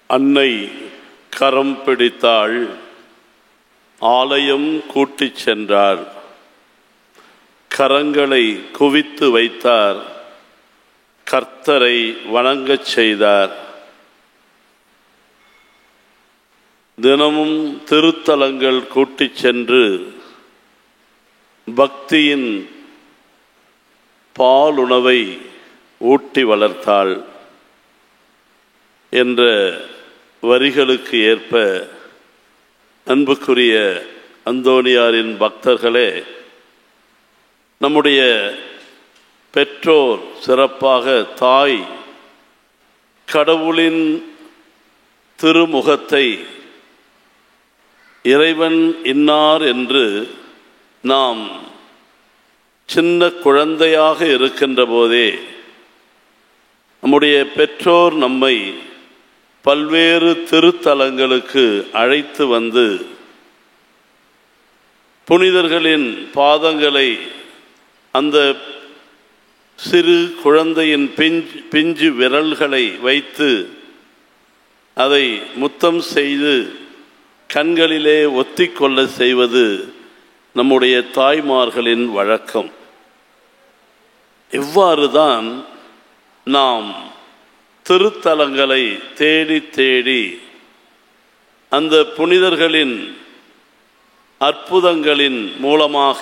அன்னை கரம் பிடித்தாள், ஆலயம் கூட்டிச் சென்றார். கரங்களை குவித்து வைத்தார், கர்த்தரை வணங்கச் செய்தார். தினமும் திருத்தலங்கள் கூட்டிச் சென்று பக்தியின் பாலுணவை ஊட்டி வளர்த்தாள் என்ற வரிகளுக்கு ஏற்ப அன்புக்குரிய அந்தோணியாரின் பக்தர்களே, நம்முடைய பெற்றோர், சிறப்பாக தாய் கடவுளின் திருமுகத்தை இறைவன் இன்னார் என்று நாம் சின்ன குழந்தையாக இருக்கின்ற போதே நம்முடைய பெற்றோர் நம்மை பல்வேறு திருத்தலங்களுக்கு அழைத்து வந்து புனிதர்களின் பாதங்களை அந்த சிறு குழந்தையின் பிஞ்சு விரல்களை வைத்து அதை முத்தம் செய்து கண்களிலே ஒத்திக்கொள்ள செய்வது நம்முடைய தாய்மார்களின் வழக்கம். இவ்வாறுதான் நாம் திருத்தலங்களை தேடி தேடி அந்த புனிதர்களின் அற்புதங்களின் மூலமாக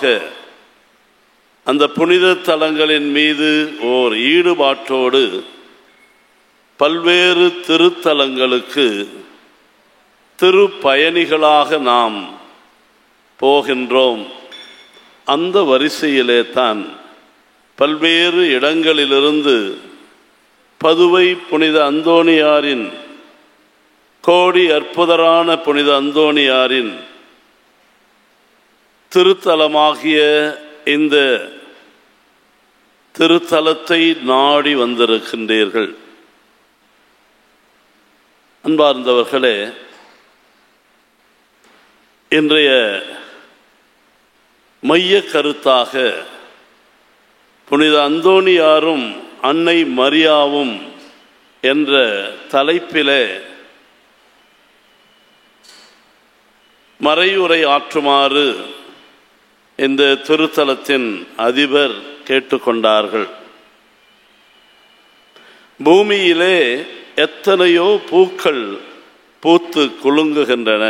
அந்த புனித தலங்களின் மீது ஓர் ஈடுபாட்டோடு பல்வேறு திருத்தலங்களுக்கு திருப்பயணிகளாக நாம் போகின்றோம். அந்த வரிசையிலே தான் பல்வேறு இடங்களிலிருந்து பதுவை புனித அந்தோணியாரின், கோடி அற்புதரான புனித அந்தோணியாரின் திருத்தலமாகிய இந்த திருத்தலத்தை நாடி வந்திருக்கின்றீர்கள். அன்பார்ந்தவர்களே, இன்றைய மைய கருத்தாக புனித அந்தோணியாரும் அன்னை மரியாவும் என்ற தலைப்பிலே மறையுரை ஆற்றுமாறு இந்த திருத்தலத்தின் அதிபர் கேட்டுக்கொண்டார்கள். பூமியிலே எத்தனையோ பூக்கள் பூத்து குலுங்குகின்றன.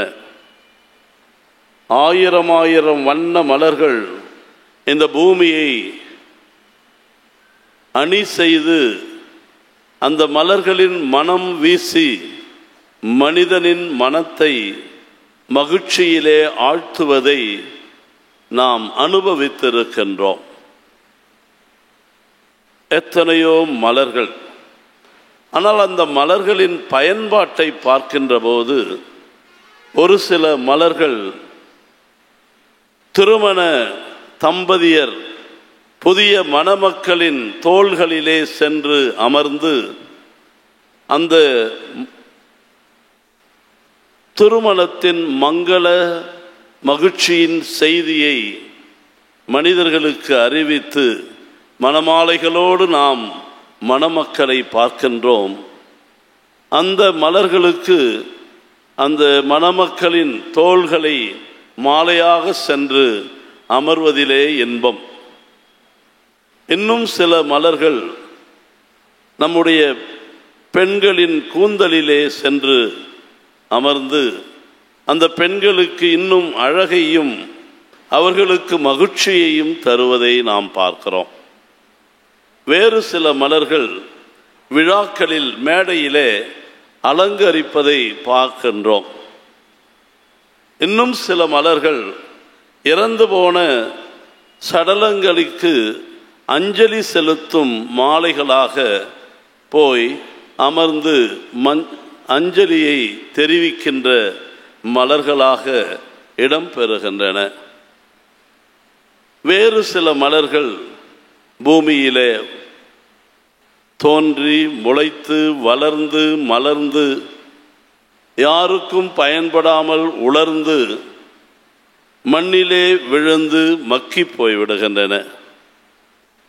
ஆயிரம் ஆயிரம் வண்ண மலர்கள் இந்த பூமியை அணி செய்து அந்த மலர்களின் மனம் வீசி மனிதனின் மனத்தை மகிழ்ச்சியிலே ஆழ்த்துவதை நாம் அனுபவித்திருக்கின்றோம். எத்தனையோ மலர்கள். ஆனால் அந்த மலர்களின் பயன்பாட்டை பார்க்கின்ற போது ஒரு சில மலர்கள் திருமண தம்பதியர் புதிய மணமக்களின் தோள்களிலே சென்று அமர்ந்து அந்த திருமணத்தின் மங்கள மகிழ்ச்சியின் செய்தியை மனிதர்களுக்கு அறிவித்து மணமாலைகளோடு நாம் மணமக்களை பார்க்கின்றோம். அந்த மலர்களுக்கு அந்த மணமக்களின் தோள்களை மாலையாக சென்று அமர்வதிலே இன்பம். இன்னும் சில மலர்கள் நம்முடைய பெண்களின் கூந்தலிலே சென்று அமர்ந்து அந்த பெண்களுக்கு இன்னும் அழகையும் அவர்களுக்கு மகிழ்ச்சியையும் தருவதை நாம் பார்க்கிறோம். வேறு சில மலர்கள் விழாக்களில் மேடையிலே அலங்கரிப்பதை பார்க்கின்றோம். இன்னும் சில மலர்கள் இறந்து போன சடலங்களுக்கு அஞ்சலி செலுத்தும் மாலைகளாக போய் அமர்ந்து அஞ்சலியை தெரிவிக்கின்ற மலர்களாக இடம்பெறுகின்றன. வேறு சில மலர்கள் பூமியிலே தோன்றி முளைத்து வளர்ந்து மலர்ந்து யாருக்கும் பயன்படாமல் உலர்ந்து மண்ணிலே விழுந்து மக்கி போய்விடுகின்றன.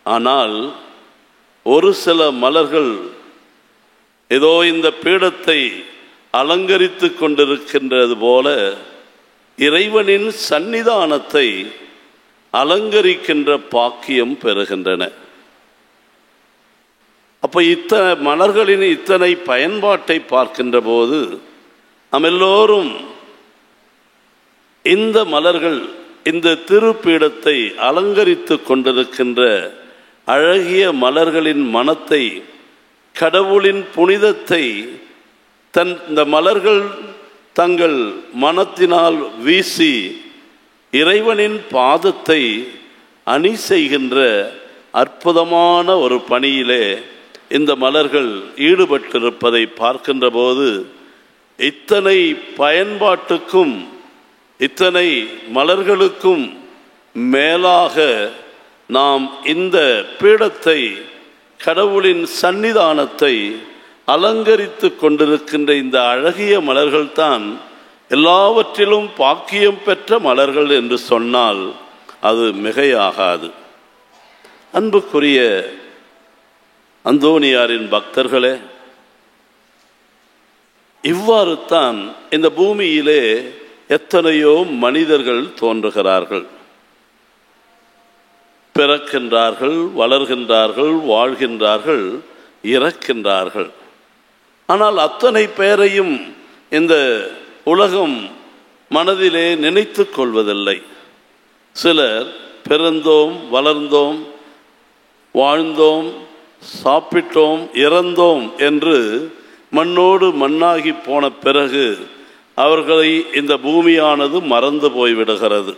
ஆனால் ஒரு சில மலர்கள் ஏதோ இந்த பீடத்தை அலங்கரித்து கொண்டிருக்கின்றது போல இறைவனின் சந்நிதானத்தை அலங்கரிக்கின்ற பாக்கியம் பெறுகின்றன. அப்போ மலர்களின் இத்தனை பயன்பாட்டை பார்க்கின்ற போது நாம் எல்லோரும் இந்த மலர்கள் இந்த திருப்பீடத்தை அலங்கரித்து கொண்டிருக்கின்ற அழகிய மலர்களின் மனத்தை, கடவுளின் புனிதத்தை இந்த மலர்கள் தங்கள் மனத்தினால் வீசி இறைவனின் பாதத்தை அணி செய்கின்ற அற்புதமான ஒரு பணியிலே இந்த மலர்கள் ஈடுபட்டிருப்பதை பார்க்கின்ற போது இத்தனை பயன்பாட்டுக்கும் இத்தனை மலர்களுக்கும் மேலாக நாம் இந்த பீடத்தை, கடவுளின் சந்நிதானத்தை அலங்கரித்து கொண்டிருக்கின்ற இந்த அழகிய மலர்கள்தான் எல்லாவற்றிலும் பாக்கியம் பெற்ற மலர்கள் என்று சொன்னால் அது மிகையாகாது. அன்புக்குரிய அந்தோனியாரின் பக்தர்களே, இவ்வாறு தான் இந்த பூமியிலே எத்தனையோ மனிதர்கள் தோன்றுகிறார்கள், பிறக்கின்றார்கள், வளர்கின்றார்கள், வாழ்கின்றார்கள், இறக்கின்றார்கள். ஆனால் அத்தனை பேரையும் இந்த உலகம் மனதிலே நினைத்து கொள்வதில்லை. சிலர் பிறந்தோம், வளர்ந்தோம், வாழ்ந்தோம், சாப்பிட்டோம், இறந்தோம் என்று மண்ணோடு மண்ணாகி போன பிறகு அவர்களை இந்த பூமியானது மறந்து போய்விடுகிறது.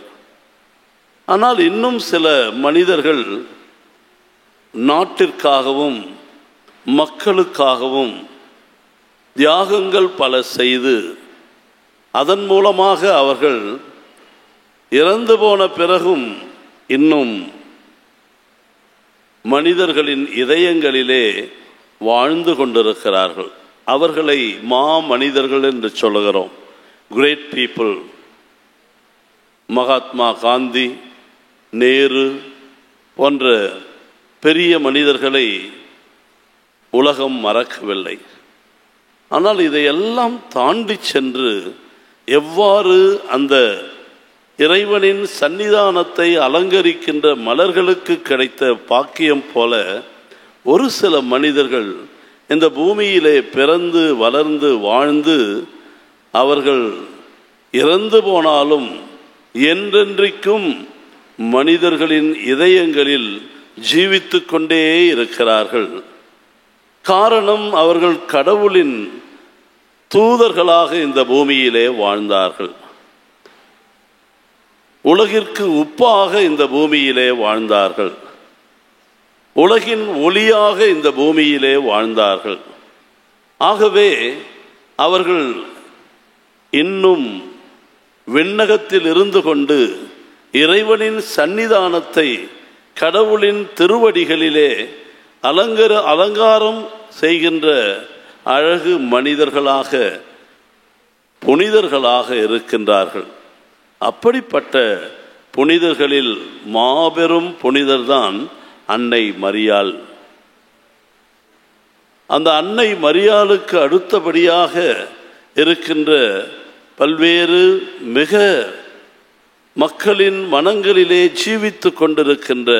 ஆனால் இன்னும் சில மனிதர்கள் நாட்டிற்காகவும் மக்களுக்காகவும் தியாகங்கள் பல செய்து அதன் மூலமாக அவர்கள் இறந்து போன பிறகும் இன்னும் மனிதர்களின் இதயங்களிலே வாழ்ந்து கொண்டிருக்கிறார்கள். அவர்களை மனிதர்கள் என்று சொல்லுகிறோம். Great people. மகாத்மா காந்தி, நேரு போன்ற பெரிய மனிதர்களை உலகம் மறக்கவில்லை. ஆனால் இதையெல்லாம் தாண்டி சென்று எவ்வாறு அந்த இறைவனின் சந்நிதானத்தை அலங்கரிக்கின்ற மலர்களுக்கு கிடைத்த பாக்கியம் போல ஒரு சில மனிதர்கள் இந்த பூமியிலே பிறந்து வளர்ந்து வாழ்ந்து அவர்கள் இறந்து போனாலும் என்றென்றைக்கும் மனிதர்களின் இதயங்களில் ஜீவித்து கொண்டே இருக்கிறார்கள். காரணம், அவர்கள் கடவுளின் தூதர்களாக இந்த பூமியிலே வாழ்ந்தார்கள். உலகிற்கு உப்பாக இந்த பூமியிலே வாழ்ந்தார்கள். உலகின் ஒளியாக இந்த பூமியிலே வாழ்ந்தார்கள். ஆகவே அவர்கள் இன்னும் விண்ணகத்தில் இருந்து கொண்டு இறைவனின் சந்நிதானத்தை கடவுளின் திருவடிகளிலே அலங்காரம் செய்கின்ற அழகு மனிதர்களாக, புனிதர்களாக இருக்கின்றார்கள். அப்படிப்பட்ட புனிதர்களில் மாபெரும் புனிதர்தான் அன்னை மரியாள். அந்த அன்னை மரியாளுக்கு அடுத்தபடியாக இருக்கின்ற பல்வேறு மிக மக்களின் மனங்களிலே ஜீவித்து கொண்டிருக்கின்ற,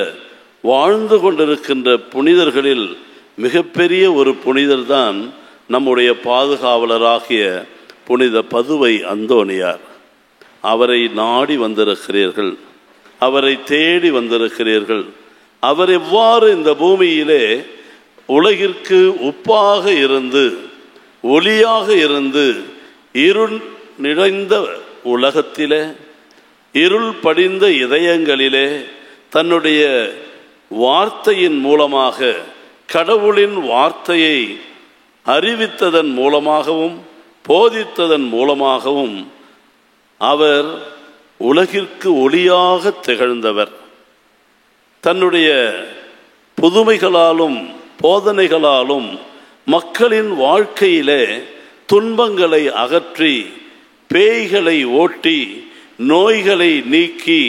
வாழ்ந்து கொண்டிருக்கின்ற புனிதர்களில் மிகப்பெரிய ஒரு புனிதர்தான் நம்முடைய பாதுகாவலராகிய புனித பதுவை அந்தோனியார். அவரை நாடி வந்திருக்கிறீர்கள், அவரை தேடி வந்திருக்கிறீர்கள். அவர் எவ்வாறு இந்த பூமியிலே உலகிற்கு உப்பாக இருந்து, ஒளியாக இருந்து, இருள் நிறைந்த உலகத்திலே, இருள் படிந்த இதயங்களிலே தன்னுடைய வார்த்தையின் மூலமாக, கடவுளின் வார்த்தையை அறிவித்ததன் மூலமாகவும் போதித்ததன் மூலமாகவும் அவர் உலகிற்கு ஒளியாக திகழ்ந்தவர். தன்னுடைய புதுமைகளாலும் போதனைகளாலும் மக்களின் வாழ்க்கையிலே துன்பங்களை அகற்றி, பேய்களை ஓட்டி, நோய்களை நீக்கி,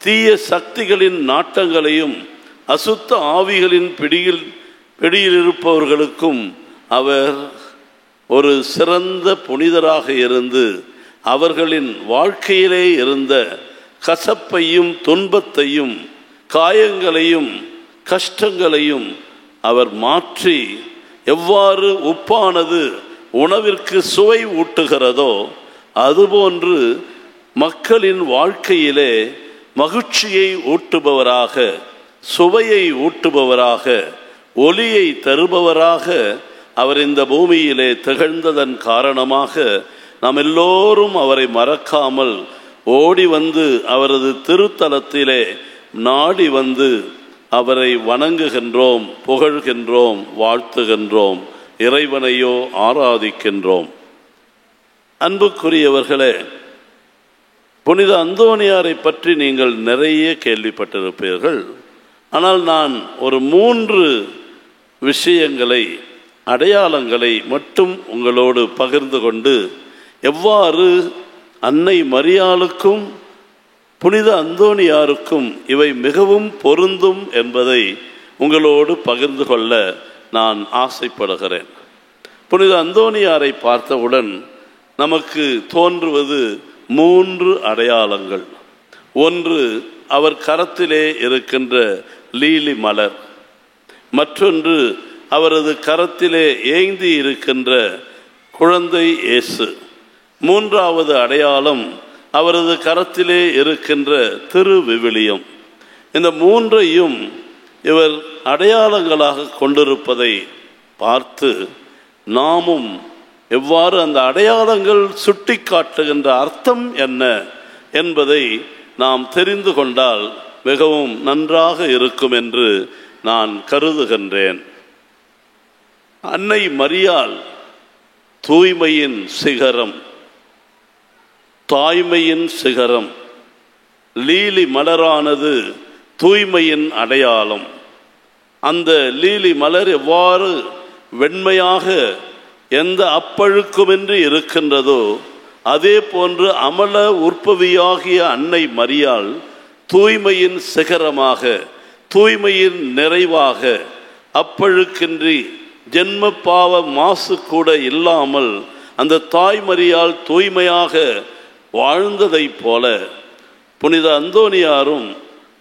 தீய சக்திகளின் நாட்டங்களையும் அசுத்த ஆவிகளின் பிடியில் இருப்பவர்களுக்கும் அவர் ஒரு சிறந்த புனிதராக இருந்து அவர்களின் வாழ்க்கையிலே இருந்த கசப்பையும் துன்பத்தையும் காயங்களையும் கஷ்டங்களையும் அவர் மாற்றி எவ்வாறு உப்பானது உணவிற்கு சுவை ஊட்டுகிறதோ அதுபோன்று மக்களின் வாழ்க்கையிலே மகிழ்ச்சியை ஊட்டுபவராக, சுவையை ஊட்டுபவராக, ஒளியை தருபவராக அவர் இந்த பூமியிலே திகழ்ந்ததன் காரணமாக நாம் எல்லோரும் அவரை மறக்காமல் ஓடி வந்து அவரது திருத்தலத்திலே நாடி வந்து அவரை வணங்குகின்றோம், புகழ்கின்றோம், வாழ்த்துகின்றோம், இறைவனையோ ஆராதிக்கின்றோம். அன்புக்குரியவர்களே, புனித அந்தோனியாரை பற்றி நீங்கள் நிறைய கேள்விப்பட்டிருப்பீர்கள். ஆனால் நான் ஒரு 3 விஷயங்களை, அடையாளங்களை மட்டும் உங்களோடு பகிர்ந்து கொண்டு எவ்வாறு அன்னை மரியாளுக்கும் புனித அந்தோனியாருக்கும் இவை மிகவும் பொருந்தும் என்பதை உங்களோடு பகிர்ந்து கொள்ள நான் ஆசைப்படுகிறேன். புனித அந்தோனியாரை பார்த்தவுடன் நமக்கு தோன்றுவது 3 அடையாளங்கள். ஒன்று, அவர் கரத்திலே இருக்கின்ற லீலி மலர். மற்றொன்று, அவரது கரத்திலே ஏந்தி இருக்கின்ற குழந்தை இயேசு. 3வது அடையாளம் அவரது கரத்திலே இருக்கின்ற திருவிவிலியம். இந்த 3ஐயும் இவர் அடையாளங்களாக கொண்டிருப்பதை பார்த்து நாமும் எவ்வாறு அந்த அடையாளங்கள் சுட்டி காட்டுகின்ற அர்த்தம் என்ன என்பதை நாம் தெரிந்து கொண்டால் மிகவும் நன்றாக இருக்கும் என்று நான் கருதுகின்றேன். அன்னை மரியாள் தூய்மையின் சிகரம், தாய்மையின் சிகரம். லீலி மலரானது தூய்மையின் அடையாளம். அந்த லீலி மலர் எவ்வாறு வெண்மையாக எந்த அப்பழுக்குமின்றி இருக்கின்றதோ அதே போன்று அமல உற்பவியாகிய அன்னை மரியாள் தூய்மையின் சிகரமாக, தூய்மையின் நிறைவாக, அப்பழுக்கின்றி ஜென்ம பாவ மாசு கூட இல்லாமல் அந்த தாய் மரியாள் தூய்மையாக வாழ்ந்ததைப் போல புனித அந்தோனியாரும்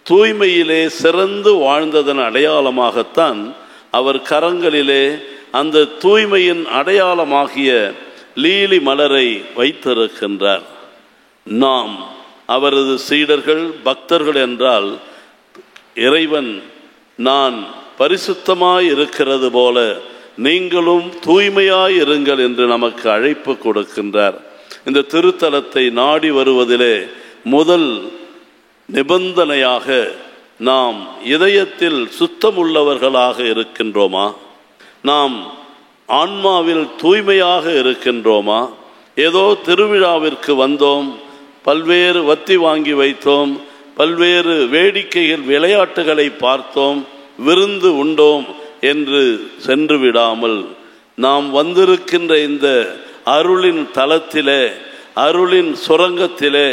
தூய்மையிலே சிறந்து வாழ்ந்ததன் அடையாளமாகத்தான் அவர் கரங்களிலே அந்த தூய்மையின் அடையாளமாகிய லீலி மலரை வைத்திருக்கின்றார். நாம் அவரது சீடர்கள், பக்தர்கள் என்றால் இறைவன் நான் பரிசுத்தமாய் இருக்கிறது போல நீங்களும் தூய்மையாய் இருங்கள் என்று நமக்கு அழைப்பு கொடுக்கின்றார். இந்த திருத்தலத்தை நாடி வருவதிலே முதல் நிபந்தனையாக நாம் இதயத்தில் சுத்தமுள்ளவர்களாக இருக்கின்றோமா? நாம் ஆன்மாவில் தூய்மையாக இருக்கின்றோமா? ஏதோ திருவிழாவிற்கு வந்தோம், பல்வேறு வத்தி வாங்கி வைத்தோம், பல்வேறு வேடிக்கைகள் விளையாட்டுகளை பார்த்தோம், விருந்து உண்டோம் என்று சென்று விடாமல் நாம் வந்திருக்கின்ற இந்த அருளின் தலத்திலே, அருளின் சுரங்கத்திலே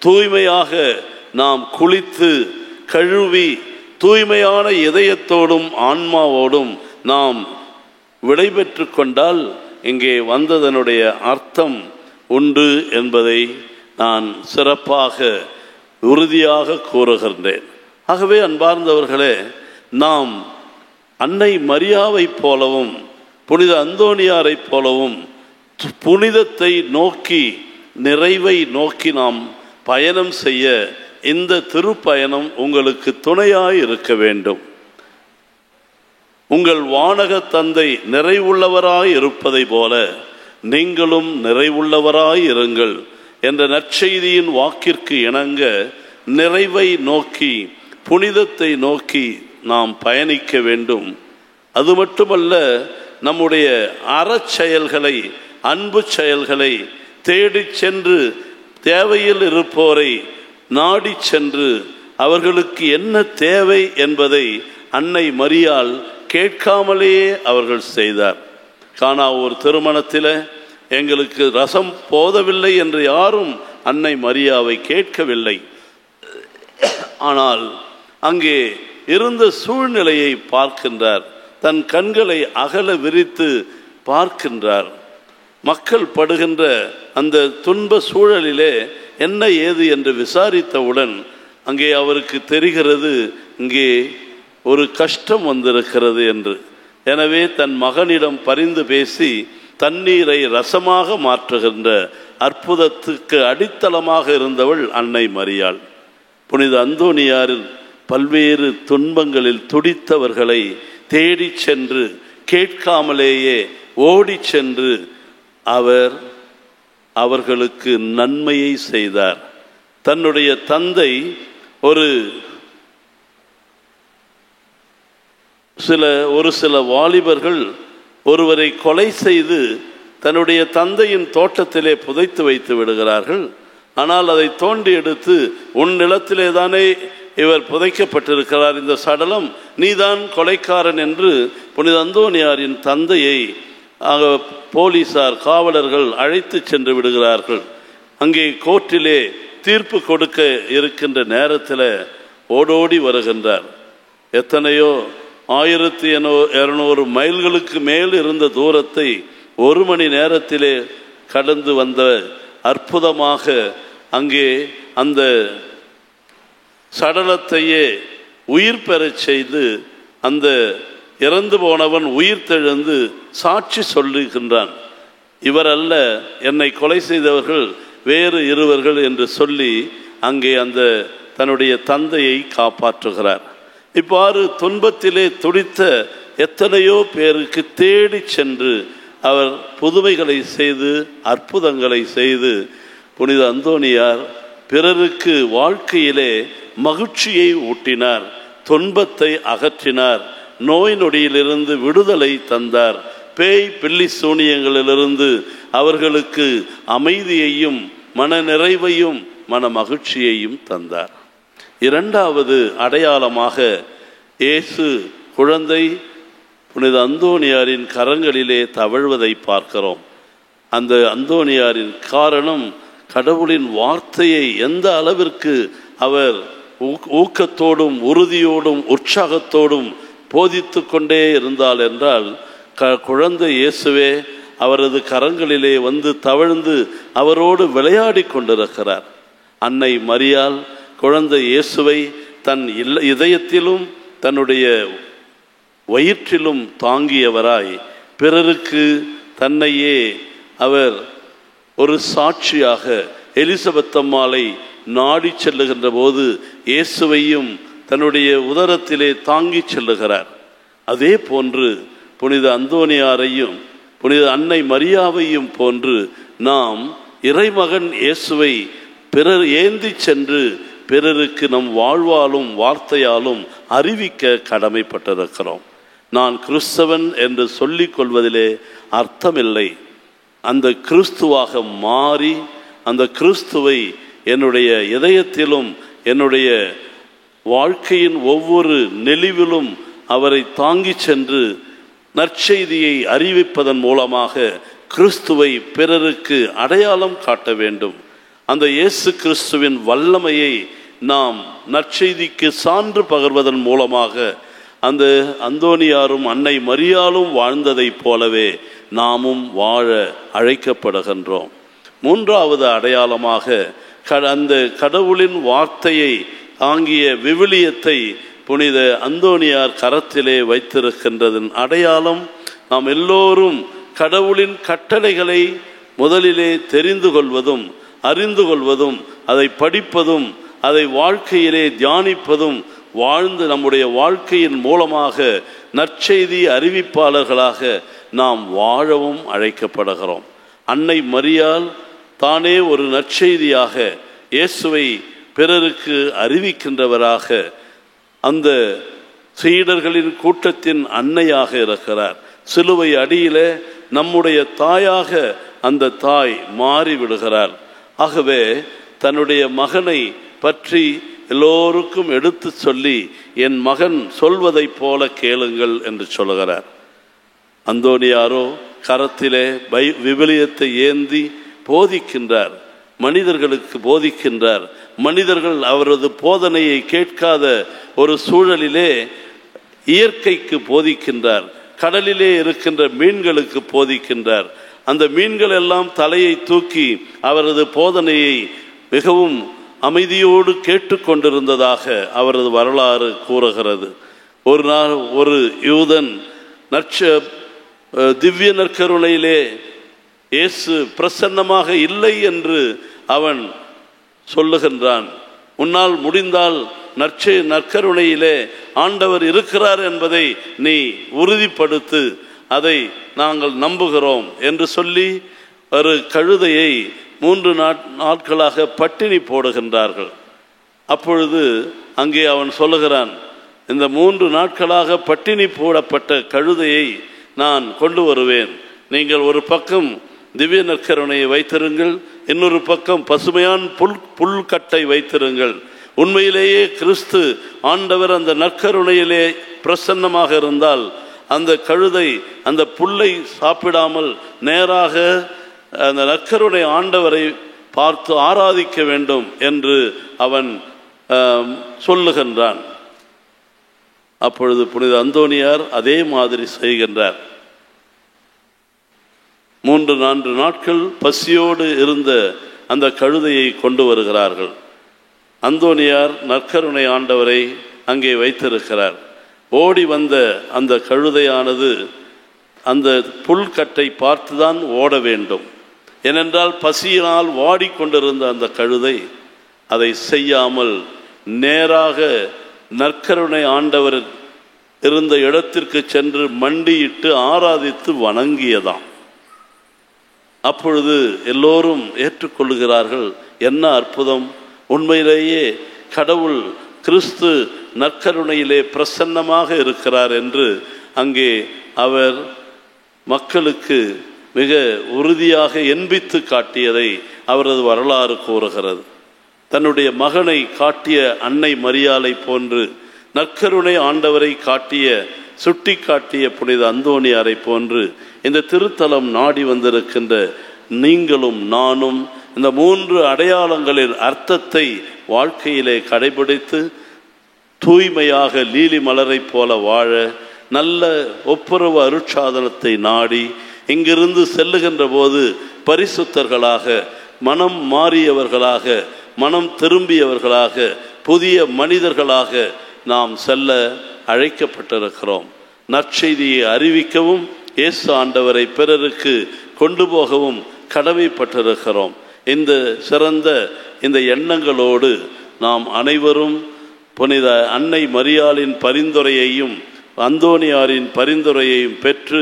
தூய்மையாக நாம் குளித்து கழுவி தூய்மையான இதயத்தோடும் ஆன்மாவோடும் நாம் விடைபெற்று கொண்டால் இங்கே வந்ததனுடைய அர்த்தம் உண்டு என்பதை நான் சிறப்பாக உறுதியாக கூறுகின்றேன். ஆகவே அன்பார்ந்தவர்களே, நாம் அன்னை மரியாவைப் போலவும் புனித அந்தோனியாரைப் போலவும் புனிதத்தை நோக்கி, நிறைவை நோக்கி நாம் பயணம் செய்ய இந்த திருப்பயணம் உங்களுக்கு துணையாய் இருக்க வேண்டும். உங்கள் வானக தந்தை நிறைவுள்ளவராய் இருப்பதை போல நீங்களும் நிறைவுள்ளவராய் இருங்கள் என்ற நற்செய்தியின் வாக்கிற்கு இணங்க நிறைவை நோக்கி, புனிதத்தை நோக்கி நாம் பயணிக்க வேண்டும். அது மட்டுமல்ல, நம்முடைய அறச்செயல்களை, அன்பு செயல்களை தேடி சென்று தேவையில் இருப்போரை நாடி சென்று அவர்களுக்கு என்ன தேவை என்பதை அன்னை மரியாள் கேட்காமலேயே அவர்கள் செய்தார். கானா ஒரு திருமணத்தில் எங்களுக்கு ரசம் போதவில்லை என்று யாரும் அன்னை மரியாவை கேட்கவில்லை. ஆனால் அங்கே இருந்த சூழ்நிலையை பார்க்கின்றார். தன் கண்களை அகல விரித்து பார்க்கின்றார். மக்கள் படுகின்ற அந்த துன்ப சூழலிலே என்ன ஏது என்று விசாரித்தவுடன் அங்கே அவருக்கு தெரிகிறது, இங்கே ஒரு கஷ்டம் வந்திருக்கிறது என்று. எனவே தன் மகனிடம் பரிந்து பேசி தண்ணீரை ரசமாக மாற்றுகின்ற அற்புதத்துக்கு அடித்தளமாக இருந்தவள் அன்னை மரியாள். புனித அந்தோனியாரின் பல்வேறு துன்பங்களில் துடித்தவர்களை தேடி சென்று, கேட்காமலேயே ஓடி சென்று அவர்களுக்கு நன்மையை செய்தார். தன்னுடைய தந்தை ஒரு சில வாலிபர்கள் ஒருவரை கொலை செய்து தன்னுடைய தந்தையின் தோட்டத்திலே புதைத்து வைத்து விடுகிறார்கள். ஆனால் அதை தோண்டி எடுத்து, உன் நிலத்திலே தானே இவர் புதைக்கப்பட்டிருக்கிறார், இந்த சடலம் நீதான் கொலைக்காரன் என்று புனித அந்தோனியாரின் தந்தையை போலீசார் காவலர்கள் அழைத்து சென்று விடுகிறார்கள். அங்கே கோர்ட்டிலே தீர்ப்பு கொடுக்க இருக்கின்ற நேரத்தில் ஓடோடி வருகின்றார். எத்தனையோ 1200 மைல்களுக்கு மேல் இருந்த தூரத்தை 1 மணி நேரத்திலே கடந்து வந்த அற்புதமாக அங்கே அந்த சடலத்தையே உயிர் பெறச் செய்து அந்த இறந்து போனவன் உயிர் தெழுந்து சாட்சி சொல்லுகின்றான். இவர் அல்ல, என்னை கொலை செய்தவர்கள் வேறு இருவர்கள் என்று சொல்லி அங்கே அந்த தன்னுடைய தந்தையை காப்பாற்றுகிறார். இவ்வாறு துன்பத்திலே துடித்த எத்தனையோ பேருக்கு தேடி சென்று அவர் புதுமைகளை செய்து அற்புதங்களை செய்து புனித அந்தோனியார் பிறருக்கு வாழ்க்கையிலே மகிழ்ச்சியை ஊட்டினார், துன்பத்தை அகற்றினார், நோய் நொடியிலிருந்து விடுதலை தந்தார், பேய் பில்லி சூனியங்களிலிருந்து அவர்களுக்கு அமைதியையும் மன நிறைவையும் மன மகிழ்ச்சியையும் தந்தார். இரண்டாவது அடையாளமாக இயேசு குழந்தை புனித அந்தோனியாரின் கரங்களிலே தவழ்வதை பார்க்கிறோம். அந்த அந்தோனியாரின் காரணம் கடவுளின் வார்த்தையை எந்த அளவிற்கு அவர் ஊக்கத்தோடும் உறுதியோடும் உற்சாகத்தோடும் போதித்து கொண்டே இருந்தால் என்றால், குழந்தை இயேசுவே அவரது கரங்களிலே வந்து தவழ்ந்து அவரோடு விளையாடி கொண்டிருக்கிறார். அன்னை மரியாள் குழந்தை இயேசுவை தன் இதயத்திலும் தன்னுடைய வயிற்றிலும் தாங்கியவராய் பிறருக்கு தன்னையே அவர் ஒரு சாட்சியாக எலிசபெத் அம்மாளை நாடி செல்லுகின்ற போது இயேசுவையும் தன்னுடைய உதரத்திலே தாங்கி செல்லுகிறார். அதே போன்று புனித அந்தோனியாரையும் புனித அன்னை மரியாவையும் போன்று நாம் இறைமகன் இயேசுவை பிறர் ஏந்தி சென்று பிறருக்கு நம் வாழ்வாலும் வார்த்தையாலும் அறிவிக்க கடமைப்பட்டிருக்கிறோம். நான் கிறிஸ்தவன் என்று சொல்லிக் கொள்வதிலே அர்த்தமில்லை. அந்த கிறிஸ்துவாக மாறி அந்த கிறிஸ்துவை என்னுடைய இதயத்திலும் என்னுடைய வாழ்க்கையின் ஒவ்வொரு நெளிவிலும் அவரை தாங்கி சென்று நற்செய்தியை அறிவிப்பதன் மூலமாக கிறிஸ்துவை பிறருக்கு அடையாளம் காட்ட வேண்டும். அந்த இயேசு கிறிஸ்துவின் வல்லமையை நாம் நற்செய்திக்கு சான்று பகர்வதன் மூலமாக அந்த அந்தோனியாரும் அன்னை மரியாளும் வாழ்ந்ததைப் போலவே நாமும் வாழ அழைக்கப்படுகின்றோம். மூன்றாவது அடையாளமாக அந்த கடவுளின் வார்த்தையை தாங்கிய விவிலியத்தை புனித அந்தோனியார் கரத்திலே வைத்திருக்கின்றதன் அடையாளம், நாம் எல்லோரும் கடவுளின் கட்டளைகளை முதலிலே தெரிந்து கொள்வதும் அறிந்து கொள்வதும் அதை படிப்பதும் அதை வாழ்க்கையிலே தியானிப்பதும் வாழ்ந்து நம்முடைய வாழ்க்கையின் மூலமாக நற்செய்தி அறிவிப்பாளர்களாக நாம் வாழவும் அழைக்கப்படுகிறோம். அன்னை மரியாள் தானே ஒரு நற்செய்தியாக இயேசுவை பிறருக்கு அறிவிக்கின்றவராக அந்த சீடர்களின் கூட்டத்தின் அன்னையாக இருக்கிறார். சிலுவை அடியிலே நம்முடைய தாயாக அந்த தாய் மாறிவிடுகிறார். ஆகவே தன்னுடைய மகனை பற்றி எல்லோருக்கும் எடுத்து சொல்லி, என் மகன் சொல்வதைப் போல கேளுங்கள் என்று சொல்கிறார். அந்தோனியாரோ கரத்திலே விவிலியத்தை ஏந்தி போதிக்கின்றார், மனிதர்களுக்கு போதிக்கின்றார். மனிதர்கள் அவரது போதனையை கேட்காத ஒரு சூழலிலே இயற்கைக்கு போதிக்கின்றார், கடலிலே இருக்கின்ற மீன்களுக்கு போதிக்கின்றார், அந்த மீன்கள் எல்லாம் தலையை தூக்கி அவரது போதனையை மிகவும் அமைதியோடு கேட்டுக்கொண்டிருந்ததாக அவரது வரலாறு கூறுகிறது. ஒரு நாள் ஒரு யூதன் திவ்ய நற்கருணையிலே இயேசு பிரசன்னமாக இல்லை என்று அவன் சொல்லுகின்றான். உன்னால் முடிந்தால் நற்கருணையிலே ஆண்டவர் இருக்கிறார் என்பதை நீ உறுதிப்படுத்து, அதை நாங்கள் நம்புகிறோம் என்று சொல்லி ஒரு கழுதையை 3 நாட்களாக பட்டினி போடுகின்றார்கள். அப்பொழுது அங்கே அவன் சொல்லுகிறான், இந்த 3 நாட்களாக பட்டினி போடப்பட்ட கழுதையை நான் கொண்டு வருவேன். நீங்கள் ஒரு பக்கம் திவ்ய நற்கருணையை வைத்திருங்கள், இன்னொரு பக்கம் பசுமையான புல்கட்டை வைத்திருங்கள். உண்மையிலேயே கிறிஸ்து ஆண்டவர் அந்த நற்கருணையிலே பிரசன்னமாக இருந்தால் அந்த கழுதை அந்த புல்லை சாப்பிடாமல் நேராக அந்த நற்கருணை ஆண்டவரை பார்த்து ஆராதிக்க வேண்டும் என்று அவன் சொல்லுகின்றான். அப்பொழுது புனித அந்தோனியார் அதே மாதிரி செய்கின்றார். 3-4 நாட்கள் பசியோடு இருந்த அந்த கழுதையை கொண்டு வருகிறார்கள். அந்தோனியார் நற்கருணை ஆண்டவரை அங்கே வைத்திருக்கிறார். ஓடி வந்த அந்த கழுதையானது அந்த புல்கட்டை பார்த்துதான் ஓட வேண்டும். ஏனென்றால் பசியினால் வாடிக்கொண்டிருந்த அந்த கழுதை அதை செய்யாமல் நேராக நற்கருணை ஆண்டவர் இருந்த இடத்திற்கு சென்று மண்டியிட்டு ஆராதித்து வணங்கியதாம். அப்பொழுது எல்லோரும் ஏற்றுக்கொள்கிறார்கள். என்ன அற்புதம்! உண்மையிலேயே கடவுள் கிறிஸ்து நற்கருணையிலே பிரசன்னமாக இருக்கிறார் என்று அங்கே அவர் மக்களுக்கு மிக உறுதியாக எண்பித்து காட்டியதை அவரது வரலாறு கூறுகிறது. தன்னுடைய மகனை காட்டிய அன்னை மரியாளை போன்று நற்கருணை ஆண்டவரை சுட்டி காட்டிய புனித அந்தோனியாரை போன்று இந்த திருத்தலம் நாடி வந்திருக்கின்ற நீங்களும் நானும் இந்த 3 அடையாளங்களின் அர்த்தத்தை வாழ்க்கையிலே கடைபிடித்து தூய்மையாக லீலி மலரை போல வாழ, நல்ல ஒப்புரவு அருட்சாதனத்தை நாடி இங்கிருந்து செல்லுகின்ற போது பரிசுத்தர்களாக, மனம் மாறியவர்களாக, மனம் திரும்பியவர்களாக, புதிய மனிதர்களாக நாம் செல்ல அழைக்கப்பட்டிருக்கிறோம். நற்செய்தியை அறிவிக்கவும் இயேசு ஆண்டவரை பிறருக்கு கொண்டு போகவும் கடமைப்பட்டிருக்கிறோம். இந்த சிறந்த இந்த எண்ணங்களோடு நாம் அனைவரும் புனித அன்னை மரியாளின் பரிந்துரையையும் அந்தோனியாரின் பரிந்துரையையும் பெற்று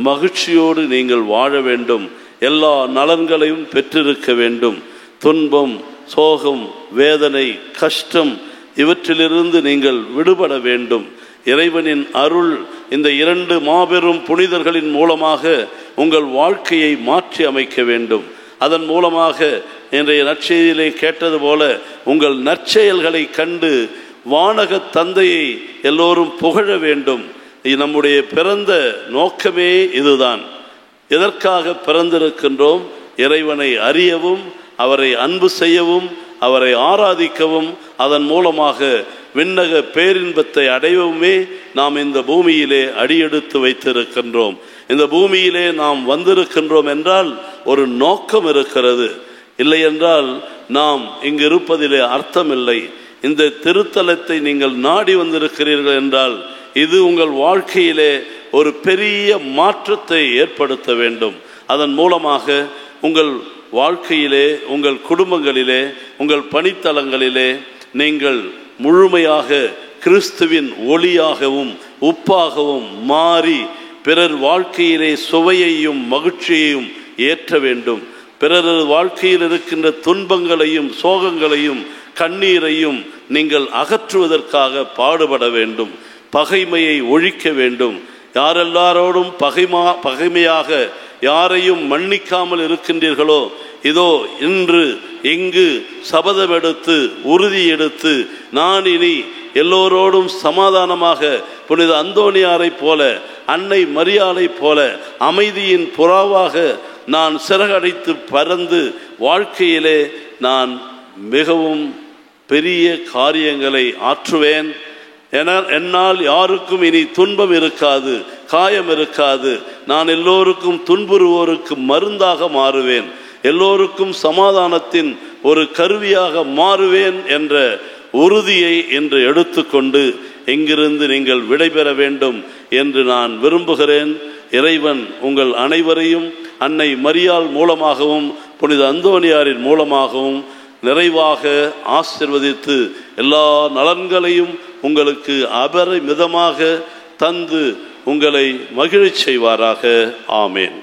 மகிழ்ச்சியோடு நீங்கள் வாழ வேண்டும். எல்லா நலன்களையும் பெற்றிருக்க வேண்டும். துன்பம், சோகம், வேதனை, கஷ்டம் இவற்றிலிருந்து நீங்கள் விடுபட வேண்டும். இறைவனின் அருள் இந்த 2 மாபெரும் புனிதர்களின் மூலமாக உங்கள் வாழ்க்கையை மாற்றி அமைக்க வேண்டும். அதன் மூலமாக இன்றைய நற்செய்தியிலே கேட்டது போல உங்கள் நற்செயல்களை கண்டு வானக தந்தையை எல்லோரும் புகழ வேண்டும். நம்முடைய பிறந்த நோக்கமே இதுதான். எதற்காக பிறந்திருக்கின்றோம்? இறைவனை அறியவும், அவரை அன்பு செய்யவும், அவரை ஆராதிக்கவும், அதன் மூலமாக விண்ணக பேரின்பத்தை அடையவுமே நாம் இந்த பூமியிலே அடியெடுத்து வைத்திருக்கின்றோம். இந்த பூமியிலே நாம் வந்திருக்கின்றோம் என்றால் ஒரு நோக்கம் இருக்கிறது. இல்லை என்றால் நாம் இங்கு இருப்பதிலே அர்த்தமில்லை. இந்த திருத்தலத்தை நீங்கள் நாடி வந்திருக்கிறீர்கள் என்றால் இது உங்கள் வாழ்க்கையிலே ஒரு பெரிய மாற்றத்தை ஏற்படுத்த வேண்டும். அதன் மூலமாக உங்கள் வாழ்க்கையிலே, உங்கள் குடும்பங்களிலே, உங்கள் பணித்தலங்களிலே நீங்கள் முழுமையாக கிறிஸ்துவின் ஒளியாகவும் உப்பாகவும் மாறி பிறர் வாழ்க்கையிலே சுவையையும் மகிழ்ச்சியையும் ஏற்ற வேண்டும். பிறரது வாழ்க்கையில் இருக்கின்ற துன்பங்களையும் சோகங்களையும் கண்ணீரையும் நீங்கள் அகற்றுவதற்காக பாடுபட வேண்டும். பகைமையை ஒழிக்க வேண்டும். யாரெல்லாரோடும் பகைமையாக யாரையும் மன்னிக்காமல் இருக்கின்றீர்களோ, இதோ இன்று இங்கு சபதம் எடுத்து உறுதி எடுத்து நான் இனி எல்லோரோடும் சமாதானமாக புனித அந்தோனியாரை போல, அன்னை மரியாளை போல அமைதியின் புறாவாக நான் சிறகடைத்து பறந்து வாழ்க்கையிலே நான் மிகவும் பெரிய காரியங்களை ஆற்றுவேன். என்னால் யாருக்கும் இனி துன்பம் இருக்காது, காயம் இருக்காது. நான் எல்லோருக்கும் துன்புறுவோருக்கு மருந்தாக மாறுவேன், எல்லோருக்கும் சமாதானத்தின் ஒரு கருவியாக மாறுவேன் என்ற உறுதியை இன்று எடுத்துக்கொண்டு இங்கிருந்து நீங்கள் விடைபெற வேண்டும் என்று நான் விரும்புகிறேன். இறைவன் உங்கள் அனைவரையும் அன்னை மரியாள் மூலமாகவும் புனித அந்தோனியாரின் மூலமாகவும் நிறைவாக ஆசீர்வதித்து எல்லா நலன்களையும் உங்களுக்கு அபரிமிதமாக தந்து உங்களை மகிழச் செய்வாராக. ஆமேன்.